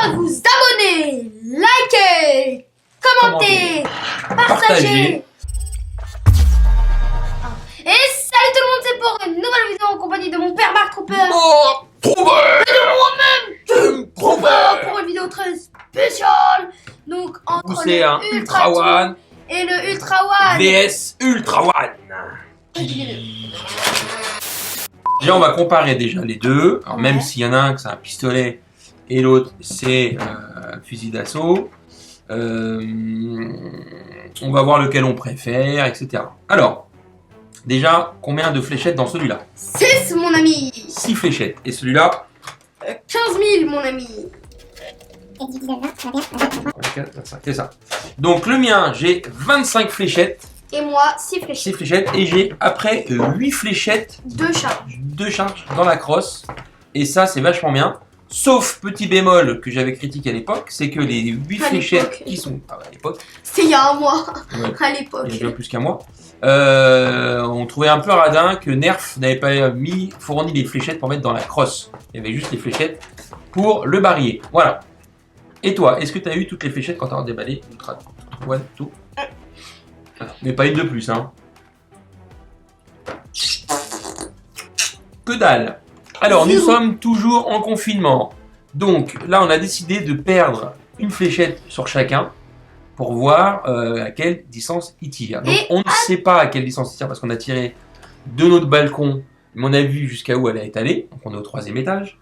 pas de vous abonner, liker, commenter, partager. Et salut tout le monde, c'est pour une nouvelle vidéo en compagnie de mon père Mark Trooper. Et de moi-même, Trooper, pour une vidéo très spéciale. Donc entre c'est un le Ultra One et le Ultra One VS Ultra One. Déjà, on va comparer déjà les deux. Alors, même s'il y en a un que c'est un pistolet et l'autre c'est un fusil d'assaut, on va voir lequel on préfère, etc. Alors, déjà, combien de fléchettes dans celui-là? 6 mon ami. 6 fléchettes. Et celui-là 15 000 mon ami. 24, 25, c'est ça. Donc, le mien, j'ai 25 fléchettes. Et moi 6 fléchettes. 6 fléchettes. Et j'ai après 8 fléchettes. 2 charges. 2 charges dans la crosse. Et ça, c'est vachement bien. Sauf petit bémol que j'avais critiqué à l'époque, c'est que les 8 fléchettes qui sont... Ah, à l'époque. C'était il y a un mois, Ouais, à l'époque. il y a bien plus qu'un mois. On trouvait un peu radin que Nerf n'avait pas fourni les fléchettes pour mettre dans la crosse. Il y avait juste les fléchettes pour le barillet. Voilà. Et toi, est-ce que tu as eu toutes les fléchettes quand tu as déballé Ultra One, tout? Mais pas une de plus, hein. Que dalle. Alors, nous sommes toujours en confinement. Donc, là, on a décidé de perdre une fléchette sur chacun pour voir à quelle distance il tire. Donc, on ne sait pas à quelle distance il tire parce qu'on a tiré de notre balcon, mais on a vu jusqu'à où elle est allée. Donc, on est au 3e étage.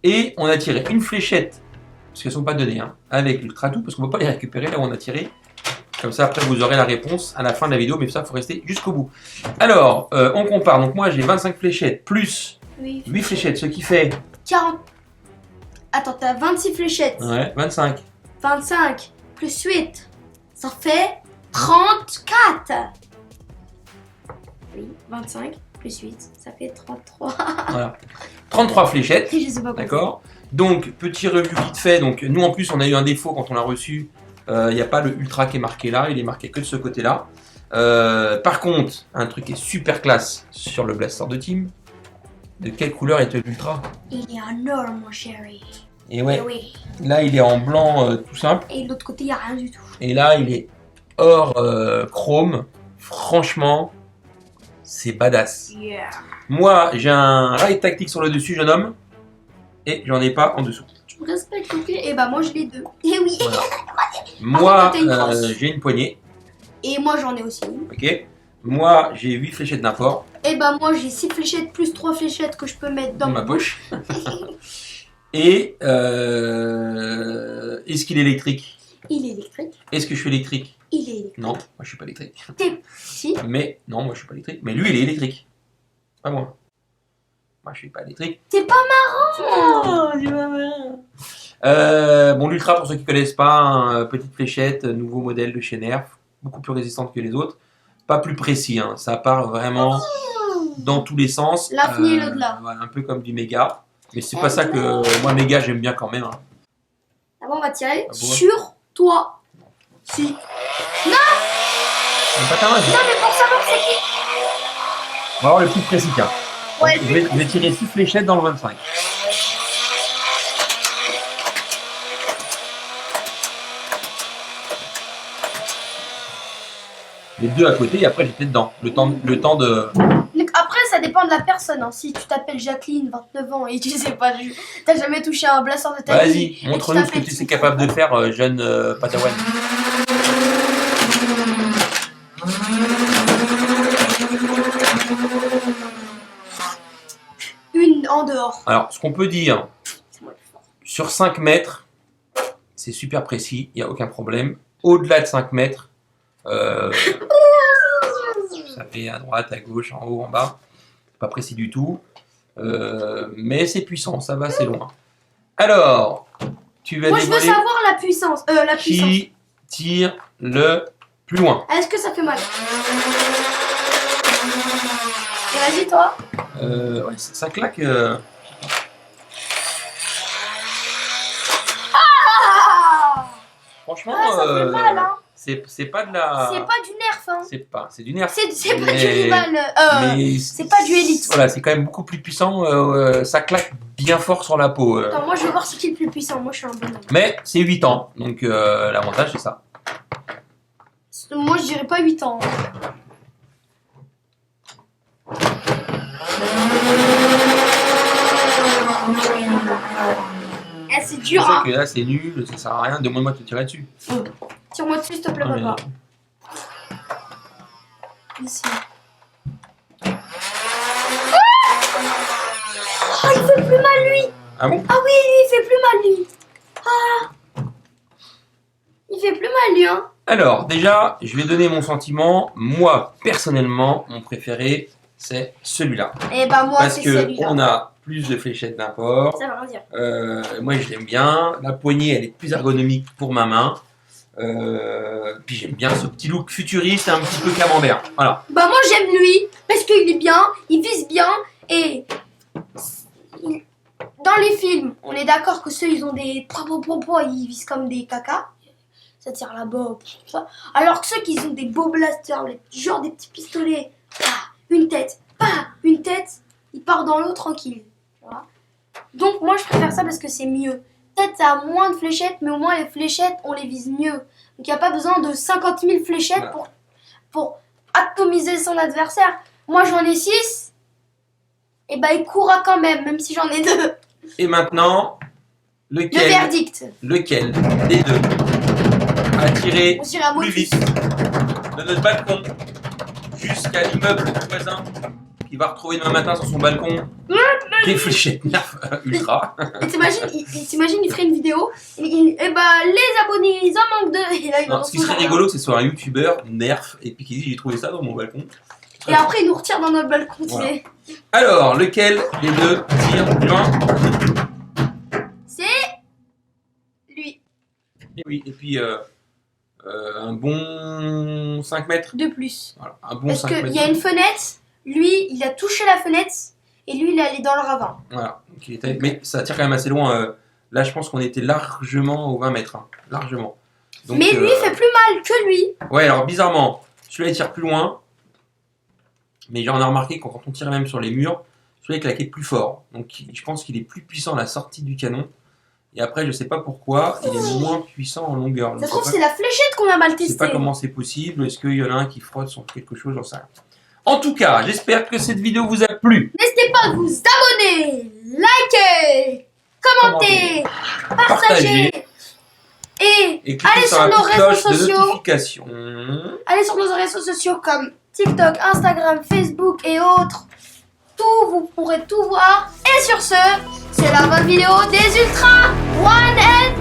Et on a tiré une fléchette, parce qu'elles ne sont pas données, hein, avec l'Ultra Two, parce qu'on ne peut pas les récupérer là où on a tiré. Comme ça, après, vous aurez la réponse à la fin de la vidéo, mais ça, il faut rester jusqu'au bout. Alors, on compare. Donc, moi, j'ai 25 fléchettes plus 8 fléchettes, ce qui fait... 40. Attends, t'as 26 fléchettes. Ouais, 25. 25 plus 8. Ça fait 34. Oui, 25 plus 8. Ça fait 33. Voilà. 33 fléchettes. Je sais pas. D'accord. Donc, petit review vite fait. Donc, nous, en plus, on a eu un défaut quand on l'a reçu. Il n'y a pas le Ultra qui est marqué là. Il est marqué que de ce côté-là. Par contre, un truc qui est super classe sur le blaster de team. De quelle couleur est l'Ultra? Il est en or, mon chéri. Et ouais, oui. là, il est en blanc tout simple. Et de l'autre côté, il n'y a rien du tout. Et là, il est or chrome. Franchement, c'est badass. Yeah. Moi, j'ai un rail tactique sur le dessus, jeune homme. Et j'en ai pas en dessous. Tu me respectes, ok? Et bah, moi, j'ai les deux. Et oui. Voilà. Moi, t'as une crosse. j'ai une poignée. Et moi, j'en ai aussi une. Ok. Moi, j'ai 8 fléchettes d'import. Et bah, moi, j'ai 6 fléchettes plus 3 fléchettes que je peux mettre dans ma poche. Et est-ce qu'il est électrique? Il est électrique. Est-ce que je suis électrique? Il est électrique. Non, moi je suis pas électrique. Si. Mais non, moi je suis pas électrique. Mais lui, il est électrique. Pas moi. Moi, je suis pas électrique. C'est pas marrant. Bon, l'Ultra, pour ceux qui connaissent pas, petite fléchette, nouveau modèle de chez Nerf, beaucoup plus résistante que les autres, pas plus précis, hein. Ça part vraiment dans tous les sens. L'infini et l'au-delà. Voilà, un peu comme du méga, mais c'est pas ça que moi méga j'aime bien quand même. Hein. D'abord, on va tirer Ah bon? sur toi. Si. Non. C'est pas ta main, Non, mais pour savoir c'est qui. on va voir le plus précis qu'un. Ouais, Je vais tirer 6 fléchettes dans le 25. Les deux à côté et après j'étais dedans. Le temps de... Donc après, ça dépend de la personne. Hein. Si tu t'appelles Jacqueline, 29 ans, et tu sais pas, t'as jamais touché un blaster de ta vie. Vas-y, montre-nous ce que tu sais capable de faire, jeune Padawan. Une en dehors. Alors, ce qu'on peut dire, sur 5 mètres, c'est super précis, il n'y a aucun problème. Au-delà de 5 mètres, ça fait à droite, à gauche, en haut, en bas. Pas précis du tout. Mais c'est puissant, ça va assez loin. Alors, tu vas moi, je veux dévoiler savoir la puissance. qui tire le plus loin. Est-ce que ça fait mal? Et vas-y, toi. Ouais, ça claque. Ah, Franchement, ça fait mal, hein. c'est pas de la... C'est pas du nerf. hein. C'est du nerf. C'est pas Mais- du rival. mais c'est pas du élite. Voilà, c'est quand même beaucoup plus puissant. Ça claque bien fort sur la peau. Attends, moi je veux voir c'est qui le plus puissant. Moi je suis un bonhomme. Mais c'est 8 ans, donc l'avantage c'est ça. Moi je dirais pas 8 ans. Eh, c'est Je dur, sais hein. que là c'est nul, ça sert à rien. Demande-moi de te tirer dessus. Tire-moi dessus, s'il te plaît, Non, mais- papa. Ici. Oh, il fait plus mal, lui. Ah bon? Ah oui, lui, il fait plus mal, lui. Ah. Il fait plus mal, lui, hein. Alors, déjà, je vais donner mon sentiment. Moi, personnellement, mon préféré, c'est celui-là. Eh bah, moi, Parce c'est que celui-là. on a plus de fléchettes d'import. Ça va rien dire. Moi, je l'aime bien. La poignée, elle est plus ergonomique pour ma main. Puis j'aime bien ce petit look futuriste, un petit peu camembert. Voilà. Bah, moi, j'aime lui parce qu'il est bien, il vise bien et. Dans les films, on est d'accord que ceux, ils ont des. Ils visent comme des caca. Ça tire là-bas, tout ça. Alors que ceux qui ont des beaux blasters, genre des petits pistolets, une tête, une tête, ils partent dans l'eau tranquille. Tu vois. Donc moi je préfère ça parce que c'est mieux. Peut-être ça a moins de fléchettes, mais au moins les fléchettes, on les vise mieux. Donc il n'y a pas besoin de 50 000 fléchettes Voilà. pour atomiser son adversaire. Moi j'en ai 6, et bah il courra quand même si j'en ai 2. Et maintenant, Le lequel verdict. des deux a tiré On dirait à plus Motus. vite de notre balcon jusqu'à l'immeuble du voisin qui va retrouver demain matin sur son balcon des fléchettes Nerf ultra. Et t'imagines, il ferait une vidéo, et bah les abonnés, ils en manquent 2. Et là, il Non, en ce qui retrouve serait un. rigolo, c'est soit un youtubeur Nerf et puis qui dit j'ai trouvé ça dans mon balcon. Et après, il nous retire dans notre balcon, tu Voilà. sais. Alors, lequel des deux tire plus loin? C'est lui. Et oui, et puis un bon 5 mètres. De plus. Voilà, un bon Parce 5 qu'il mètres. y a une fenêtre, lui, il a touché la fenêtre, et lui, il est allé dans le ravin. Voilà, donc il était... mais ça tire quand même assez loin. Là, je pense qu'on était largement aux 20 mètres. Hein, largement. Donc, Mais lui, il fait plus mal que lui. Ouais, alors bizarrement, celui-là il tire plus loin. Mais j'en ai remarqué quand on tire même sur les murs, celui-là il claquait plus fort. Donc je pense qu'il est plus puissant à la sortie du canon. Et après, je sais pas pourquoi, il est moins puissant en longueur. Ça se trouve, c'est la fléchette qu'on a mal Je sais testée. pas comment c'est possible. Est-ce qu'il y en a un qui frotte sur quelque chose? J'en sais rien. En tout cas, j'espère que cette vidéo vous a plu. N'hésitez pas à vous abonner, liker, commenter, partager. Et Et cliquez allez sur sur la nos petite réseaux cloche de sociaux. notification. Allez sur nos réseaux sociaux comme TikTok, Instagram, Facebook et autres. Vous pourrez tout voir. Et sur ce, c'est la bonne vidéo des Ultras One and